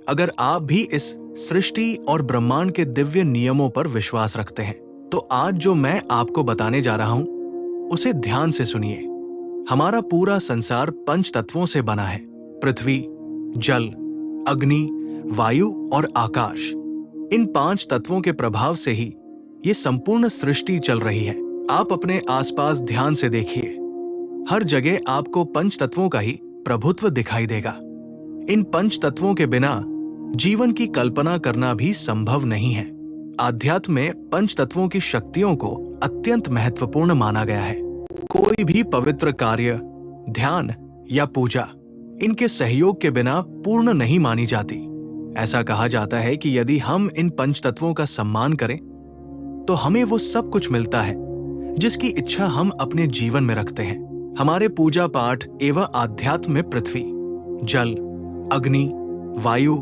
अगर आप भी इस सृष्टि और ब्रह्मांड के दिव्य नियमों पर विश्वास रखते हैं, तो आज जो मैं आपको बताने जा रहा हूं, उसे ध्यान से सुनिए। हमारा पूरा संसार पंच तत्वों से बना है। पृथ्वी, जल, अग्नि, वायु और आकाश। इन 5 तत्वों के प्रभाव से ही ये संपूर्ण सृष्टि चल रही है। आप अपने आसपास ध्यान से देखिए। हर जगह आपको पंच तत्वों का ही प्रभुत्व दिखाई देगा। इन पंच तत्वों के बिना जीवन की कल्पना करना भी संभव नहीं है। आध्यात्म में पंच तत्वों की शक्तियों को अत्यंत महत्वपूर्ण माना गया है। कोई भी पवित्र कार्य, ध्यान या पूजा इनके सहयोग के बिना पूर्ण नहीं मानी जाती। ऐसा कहा जाता है कि यदि हम इन पंच तत्वों का सम्मान करें, तो हमें वो सब कुछ मिलता है जिसकी इच्छा हम अपने जीवन में रखते हैं। हमारे पूजा पाठ एवं आध्यात्म में पृथ्वी, जल, अग्नि, वायु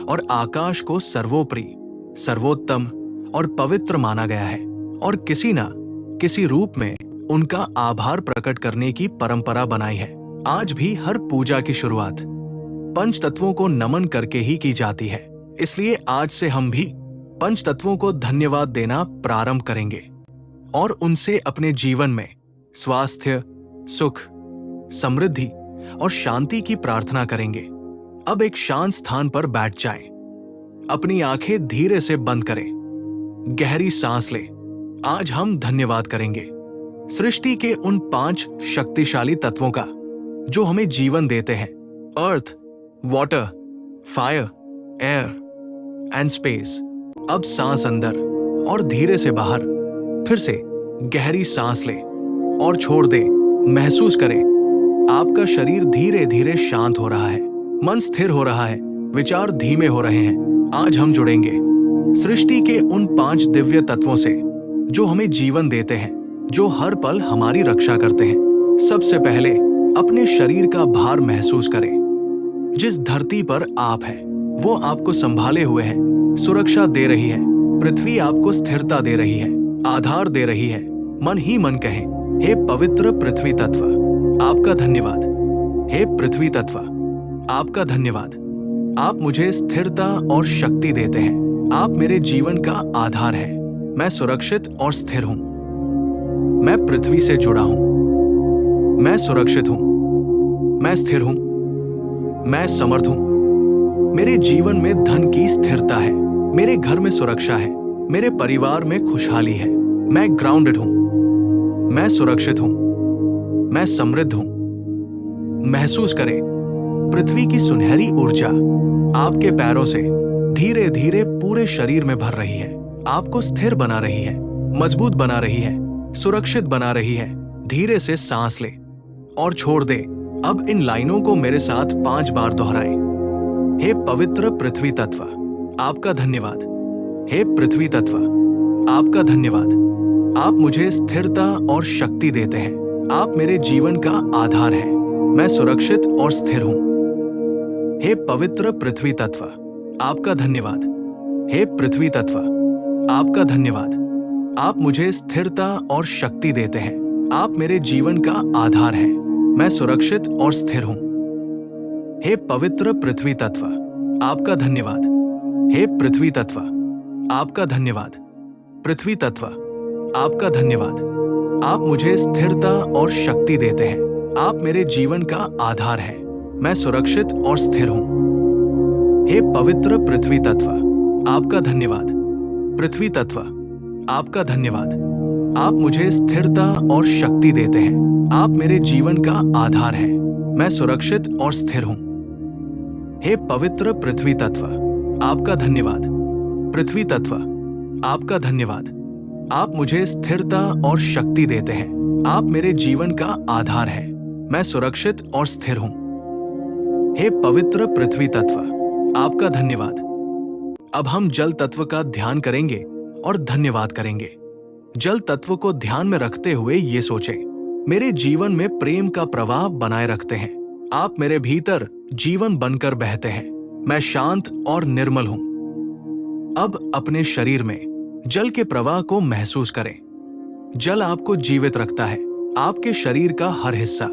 और आकाश को सर्वोपरि, सर्वोत्तम और पवित्र माना गया है और किसी न किसी रूप में उनका आभार प्रकट करने की परंपरा बनाई है। आज भी हर पूजा की शुरुआत पंच तत्वों को नमन करके ही की जाती है। इसलिए आज से हम भी पंच तत्वों को धन्यवाद देना प्रारंभ करेंगे और उनसे अपने जीवन में स्वास्थ्य, सुख, समृद्धि और शांति की प्रार्थना करेंगे। अब एक शांत स्थान पर बैठ जाएं। अपनी आंखें धीरे से बंद करें। गहरी सांस लें। आज हम धन्यवाद करेंगे सृष्टि के उन 5 शक्तिशाली तत्वों का जो हमें जीवन देते हैं। Earth, water, fire, air and space. अब सांस अंदर और धीरे से बाहर। फिर से गहरी सांस लें और छोड़ दें। महसूस करें आपका शरीर धीरे धीरे शांत हो रहा है, मन स्थिर हो रहा है, विचार धीमे हो रहे हैं। आज हम जुड़ेंगे सृष्टि के उन 5 दिव्य तत्वों से जो हमें जीवन देते हैं, जो हर पल हमारी रक्षा करते हैं। सबसे पहले अपने शरीर का भार महसूस करें। जिस धरती पर आप हैं, वो आपको संभाले हुए है, सुरक्षा दे रही है। पृथ्वी आपको स्थिरता दे रही है, आधार दे रही है। मन ही मन कहें, हे पवित्र पृथ्वी तत्व, आपका धन्यवाद। हे पृथ्वी तत्व, आपका धन्यवाद। आप मुझे स्थिरता और शक्ति देते हैं। आप मेरे जीवन का आधार है। मैं सुरक्षित और स्थिर हूं। मैं पृथ्वी से जुड़ा हूं। मैं सुरक्षित हूं। मैं स्थिर हूं। मैं समर्थ हूं। मेरे जीवन में धन की स्थिरता है। मेरे घर में सुरक्षा है। मेरे परिवार में खुशहाली है। मैं ग्राउंडेड हूं। मैं सुरक्षित हूं। मैं समृद्ध हूं। महसूस करें पृथ्वी की सुनहरी ऊर्जा आपके पैरों से धीरे धीरे पूरे शरीर में भर रही है। आपको स्थिर बना रही है, मजबूत बना रही है, सुरक्षित बना रही है। धीरे से सांस ले और छोड़ दे। अब इन लाइनों को मेरे साथ 5 बार दोहराएं। हे पवित्र पृथ्वी तत्व, आपका धन्यवाद। हे पृथ्वी तत्व, आपका धन्यवाद। आप मुझे स्थिरता और शक्ति देते हैं। आप मेरे जीवन का आधार हैं। मैं सुरक्षित और स्थिर हूं। हे पवित्र पृथ्वी तत्व, आपका धन्यवाद। हे पृथ्वी तत्व, आपका धन्यवाद। आप मुझे स्थिरता और शक्ति देते हैं। आप मेरे जीवन का आधार हैं। मैं सुरक्षित और स्थिर हूं। हे पवित्र पृथ्वी तत्व, आपका धन्यवाद। हे पृथ्वी तत्व, आपका धन्यवाद। पृथ्वी तत्व, आपका धन्यवाद। आप मुझे स्थिरता और शक्ति देते हैं। आप मेरे जीवन का आधार हैं। मैं सुरक्षित और स्थिर हूं। हे पवित्र पृथ्वी तत्व, आपका धन्यवाद। पृथ्वी तत्व, आपका धन्यवाद। आप मुझे स्थिरता और शक्ति देते हैं। आप मेरे जीवन का आधार हैं। मैं सुरक्षित और स्थिर हूं। हे पवित्र पृथ्वी तत्व, आपका धन्यवाद। पृथ्वी तत्व, आपका धन्यवाद। आप मुझे स्थिरता और शक्ति देते हैं। आप मेरे जीवन का आधार हैं। मैं सुरक्षित और स्थिर हूं। हे पवित्र पृथ्वी तत्व, आपका धन्यवाद। अब हम जल तत्व का ध्यान करेंगे और धन्यवाद करेंगे। जल तत्व को ध्यान में रखते हुए ये सोचें, मेरे जीवन में प्रेम का प्रवाह बनाए रखते हैं। आप मेरे भीतर जीवन बनकर बहते हैं। मैं शांत और निर्मल हूं। अब अपने शरीर में जल के प्रवाह को महसूस करें। जल आपको जीवित रखता है। आपके शरीर का हर हिस्सा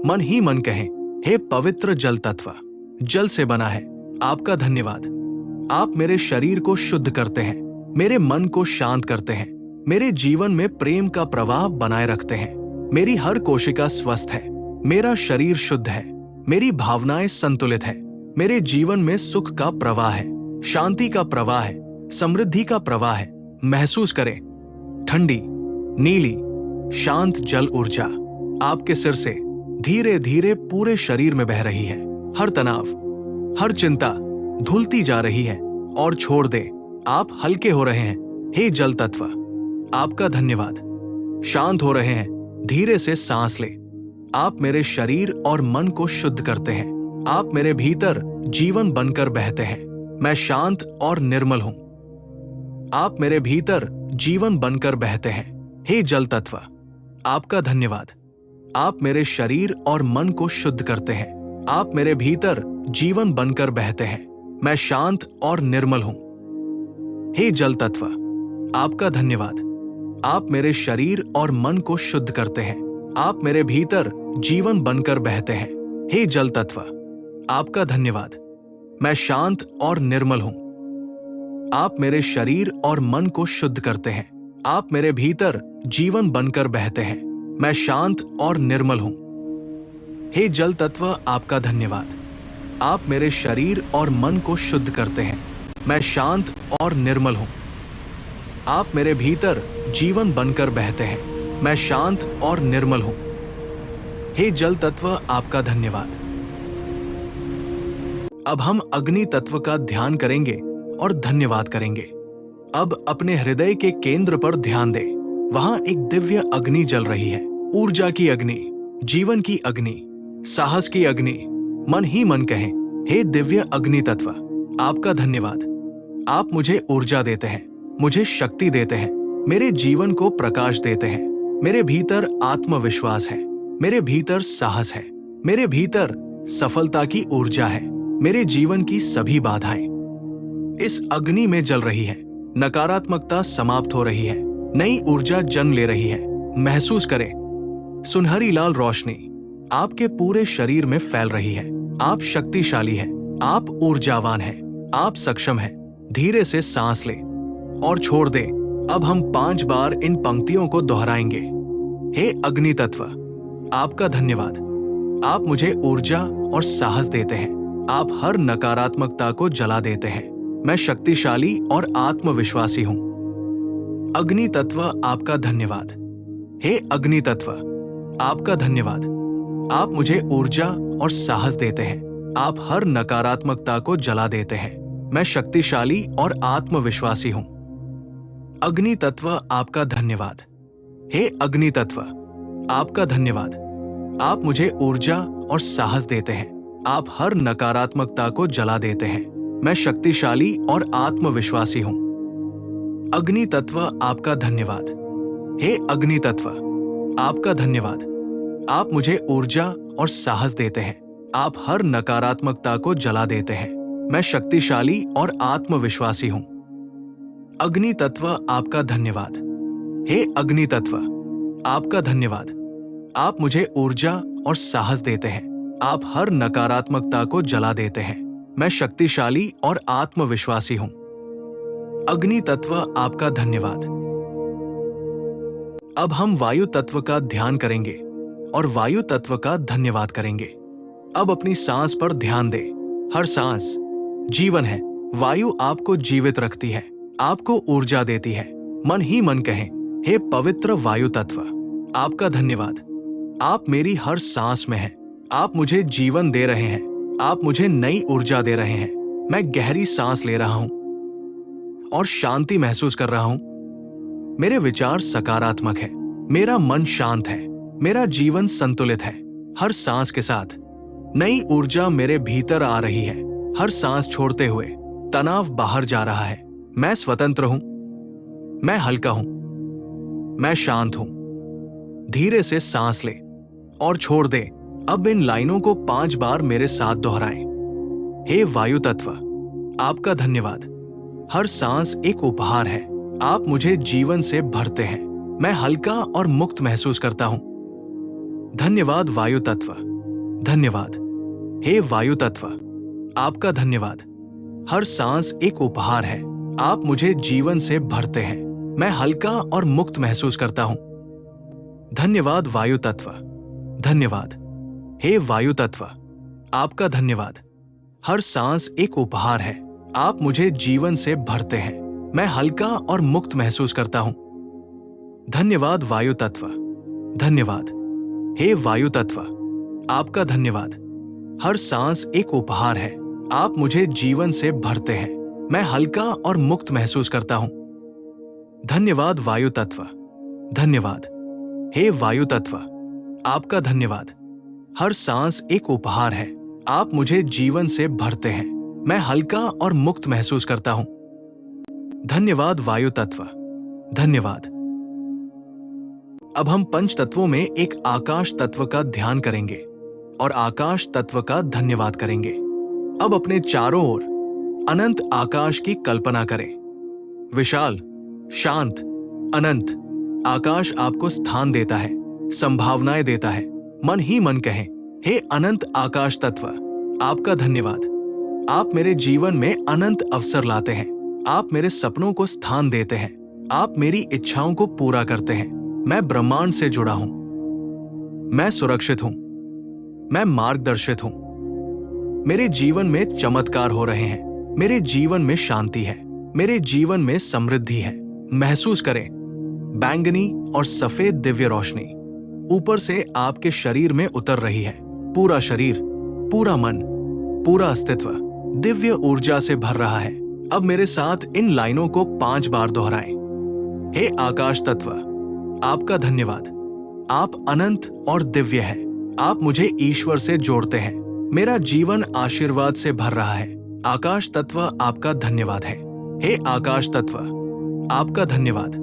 मन ही मन कहें, हे पवित्र जल तत्व, जल से बना है। आपका धन्यवाद। आप मेरे शरीर को शुद्ध करते हैं, मेरे मन को शांत करते हैं, मेरे जीवन में प्रेम का प्रवाह बनाए रखते हैं। मेरी हर कोशिका स्वस्थ है, मेरा शरीर शुद्ध है, मेरी भावनाएं संतुलित है, मेरे जीवन में सुख का प्रवाह है, शांति का प्रवाह है, समृद्धि का प्रवाह है। महसूस करें ठंडी, नीली, शांत जल ऊर्जा आपके सिर से धीरे धीरे पूरे शरीर में बह रही है। हर तनाव, हर चिंता धुलती जा रही है और छोड़ दे, आप हल्के हो रहे हैं। हे जल तत्व, आपका धन्यवाद। शांत हो रहे हैं, धीरे से सांस ले। आप मेरे शरीर और मन को शुद्ध करते हैं। आप मेरे भीतर जीवन बनकर बहते हैं। मैं शांत और निर्मल हूं। आप मेरे भीतर जीवन बनकर बहते हैं। हे जल तत्व, आपका धन्यवाद। आप मेरे शरीर और मन को शुद्ध करते हैं। आप मेरे भीतर जीवन बनकर बहते हैं। मैं शांत और निर्मल हूं। हे जल तत्व, आपका धन्यवाद। आप मेरे शरीर और मन को शुद्ध करते हैं। आप मेरे भीतर जीवन बनकर बहते हैं। हे जल तत्व, आपका धन्यवाद। मैं शांत और निर्मल हूं। आप मेरे शरीर और मन को शुद्ध करते हैं। आप मेरे भीतर जीवन बनकर बहते हैं। मैं शांत और निर्मल हूं। हे जल तत्व, आपका धन्यवाद। आप मेरे शरीर और मन को शुद्ध करते हैं। मैं शांत और निर्मल हूं। आप मेरे भीतर जीवन बनकर बहते हैं। मैं शांत और निर्मल हूं। हे जल तत्व, आपका धन्यवाद। अब हम अग्नि तत्व का ध्यान करेंगे और धन्यवाद करेंगे। अब अपने हृदय के केंद्र पर ध्यान दें। वहां एक दिव्य अग्नि जल रही है। ऊर्जा की अग्नि, जीवन की अग्नि, साहस की अग्नि। मन ही मन कहें, हे दिव्य अग्नि तत्व, आपका धन्यवाद। आप मुझे ऊर्जा देते हैं, मुझे शक्ति देते हैं, मेरे जीवन को प्रकाश देते हैं। मेरे भीतर आत्मविश्वास है, मेरे भीतर साहस है, मेरे भीतर सफलता की ऊर्जा है। मेरे जीवन की सभी बाधाएं इस अग्नि में जल रही है। नकारात्मकता समाप्त हो रही है, नई ऊर्जा जन्म ले रही है। महसूस करें सुनहरी लाल रोशनी आपके पूरे शरीर में फैल रही है। आप शक्तिशाली हैं, आप ऊर्जावान हैं, आप सक्षम हैं। धीरे से सांस ले और छोड़ दे। अब हम 5 बार इन पंक्तियों को दोहराएंगे। हे अग्नि तत्व, आपका धन्यवाद। आप मुझे ऊर्जा और साहस देते हैं। आप हर नकारात्मकता को जला देते हैं। मैं शक्तिशाली और आत्मविश्वासी हूं। अग्नि तत्व, आपका धन्यवाद। हे अग्नि तत्व, आपका धन्यवाद। आप मुझे ऊर्जा और साहस देते हैं। आप हर नकारात्मकता को जला देते हैं। मैं शक्तिशाली और आत्मविश्वासी हूं। अग्नि तत्व, आपका धन्यवाद। हे अग्नि तत्व, आपका धन्यवाद। आप मुझे ऊर्जा और साहस देते हैं। आप हर नकारात्मकता को जला देते हैं। मैं शक्तिशाली और आत्मविश्वासी हूं। अग्नि तत्व, आपका धन्यवाद। हे अग्नि तत्व, आपका धन्यवाद। आप मुझे ऊर्जा और साहस देते हैं। आप हर नकारात्मकता को जला देते हैं। मैं शक्तिशाली और आत्मविश्वासी हूं। अग्नि तत्व, आपका धन्यवाद। हे अग्नि तत्व, आपका धन्यवाद। आप मुझे ऊर्जा और साहस देते हैं। आप हर नकारात्मकता को जला देते हैं। मैं शक्तिशाली और आत्मविश्वासी हूं। अग्नि तत्व, आपका धन्यवाद। अब हम वायु तत्व का ध्यान करेंगे और वायु तत्व का धन्यवाद करेंगे। अब अपनी सांस पर ध्यान दें। हर सांस जीवन है। वायु आपको जीवित रखती है, आपको ऊर्जा देती है। मन ही मन कहें, हे पवित्र वायु तत्व, आपका धन्यवाद। आप मेरी हर सांस में हैं। आप मुझे जीवन दे रहे हैं। आप मुझे नई ऊर्जा दे रहे हैं। मैं गहरी सांस ले रहा हूं और शांति महसूस कर रहा हूं। मेरे विचार सकारात्मक है, मेरा मन शांत है, मेरा जीवन संतुलित है। हर सांस के साथ नई ऊर्जा मेरे भीतर आ रही है। हर सांस छोड़ते हुए तनाव बाहर जा रहा है। मैं स्वतंत्र हूं, मैं हल्का हूं, मैं शांत हूं। धीरे से सांस ले और छोड़ दे। अब इन लाइनों को 5 बार मेरे साथ दोहराएं। हे वायु तत्व, आपका धन्यवाद। हर सांस एक उपहार है। आप मुझे जीवन से भरते हैं। मैं हल्का और मुक्त महसूस करता हूं। धन्यवाद वायु तत्व, धन्यवाद। हे वायु तत्व, आपका धन्यवाद। हर सांस एक उपहार है। आप मुझे जीवन से भरते हैं। मैं हल्का और मुक्त महसूस करता हूं। धन्यवाद वायु तत्व। धन्यवाद। हे वायु तत्व, आपका धन्यवाद। हर सांस एक उपहार है। आप मुझे जीवन से भरते हैं। मैं हल्का और मुक्त महसूस करता हूं। धन्यवाद वायु तत्व। धन्यवाद। हे वायु तत्व, आपका धन्यवाद। हर सांस एक उपहार है। आप मुझे जीवन से भरते हैं। मैं हल्का और मुक्त महसूस करता हूं। धन्यवाद वायु तत्व। धन्यवाद। हे वायु तत्व, आपका धन्यवाद। हर सांस एक उपहार है। आप मुझे जीवन से भरते हैं। मैं हल्का और मुक्त महसूस करता हूं। धन्यवाद वायु तत्व। धन्यवाद। अब हम पंच तत्वों में एक आकाश तत्व का ध्यान करेंगे और आकाश तत्व का धन्यवाद करेंगे। अब अपने चारों ओर अनंत आकाश की कल्पना करें। विशाल, शांत, अनंत आकाश आपको स्थान देता है, संभावनाएं देता है। मन ही मन कहें, हे अनंत आकाश तत्व, आपका धन्यवाद। आप मेरे जीवन में अनंत अवसर लाते हैं। आप मेरे सपनों को स्थान देते हैं। आप मेरी इच्छाओं को पूरा करते हैं। मैं ब्रह्मांड से जुड़ा हूं। मैं सुरक्षित हूं। मैं मार्गदर्शित हूं। मेरे जीवन में चमत्कार हो रहे हैं। मेरे जीवन में शांति है। मेरे जीवन में समृद्धि है। महसूस करें, बैंगनी और सफेद दिव्य रोशनी ऊपर से आपके शरीर में उतर रही है। पूरा शरीर, पूरा मन, पूरा अस्तित्व दिव्य ऊर्जा से भर रहा है। अब मेरे साथ इन लाइनों को 5 बार दोहराएं। हे आकाश तत्व, आपका धन्यवाद। आप अनंत और दिव्य हैं। आप मुझे ईश्वर से जोड़ते हैं। मेरा जीवन आशीर्वाद से भर रहा है। आकाश तत्व, आपका धन्यवाद है। हे आकाश तत्व, आपका धन्यवाद।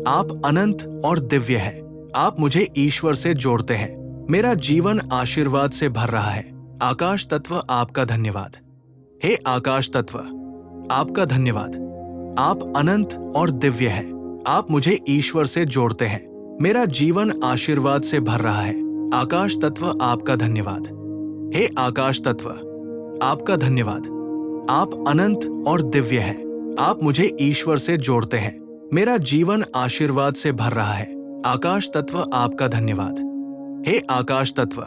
आप अनंत और दिव्य हैं। आप मुझे ईश्वर से जोड़ते हैं। मेरा जीवन आशीर्वाद से भर रहा है। आकाश तत्व, आपका धन्यवाद। हे आकाश तत्व, आपका धन्यवाद। आप अनंत और दिव्य हैं। आप मुझे ईश्वर से जोड़ते हैं। मेरा जीवन आशीर्वाद से भर रहा है। आकाश तत्व, आपका धन्यवाद। हे आकाश तत्व, आपका धन्यवाद। आप अनंत और दिव्य हैं। आप मुझे ईश्वर से जोड़ते हैं। मेरा जीवन आशीर्वाद से भर रहा है। आकाश तत्व, आपका धन्यवाद। हे आकाश तत्व,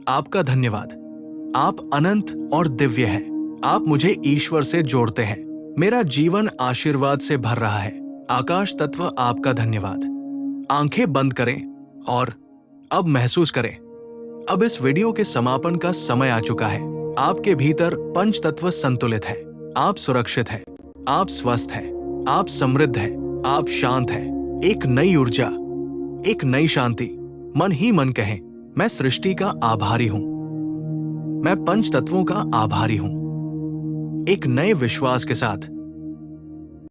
आपका धन्यवाद। आप अनंत और दिव्य हैं। आप मुझे ईश्वर से जोड़ते हैं। मेरा जीवन आशीर्वाद से भर रहा है। आकाश तत्व, आपका धन्यवाद। आंखें बंद करें और अब महसूस करें, अब इस वीडियो के समापन का समय आ चुका है। आपके भीतर पंच तत्व संतुलित है। आप सुरक्षित हैं। आप स्वस्थ हैं। आप समृद्ध हैं। आप शांत हैं। एक नई ऊर्जा, एक नई शांति। मन ही मन कहें, मैं सृष्टि का आभारी हूं। मैं पंच तत्वों का आभारी हूं। एक नए विश्वास के साथ